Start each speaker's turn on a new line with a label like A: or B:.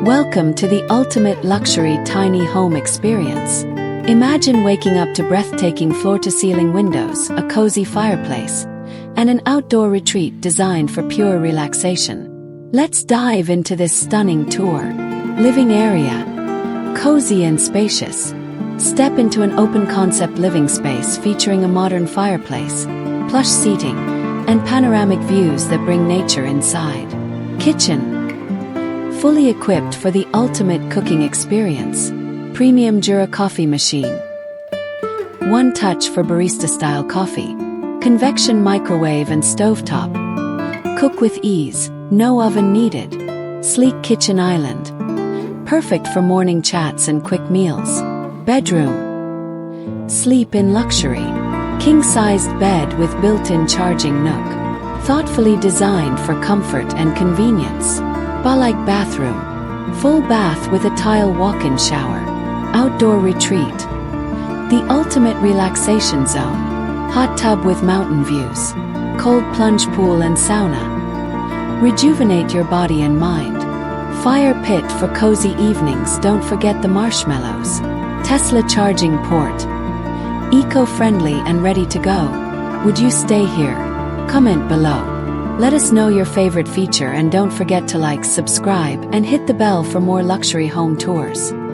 A: Welcome to the ultimate luxury tiny home experience. Imagine waking up to breathtaking floor-to-ceiling windows, a cozy fireplace, and an outdoor retreat designed for pure relaxation. Let's dive into this stunning tour. Living area. Cozy and spacious. Step into an open-concept living space featuring a modern fireplace, plush seating, and panoramic views that bring nature inside. Kitchen. Fully equipped for the ultimate cooking experience. Premium Jura coffee machine. One touch for barista-style coffee. Convection microwave and stovetop. Cook with ease, no oven needed. Sleek kitchen island. Perfect for morning chats and quick meals. Bedroom. Sleep in luxury. King-sized bed with built-in charging nook. Thoughtfully designed for comfort and convenience. Spa-like bathroom. Full bath with a tile walk-in shower. Outdoor retreat. The ultimate relaxation zone. Hot tub with mountain views. Cold plunge pool and sauna. Rejuvenate your body and mind. Fire pit for cozy evenings. Don't forget the marshmallows. Tesla charging port. Eco-friendly and ready to go. Would you stay here? Comment below. Let us know your favorite feature and don't forget to like, subscribe, and hit the bell for more luxury home tours.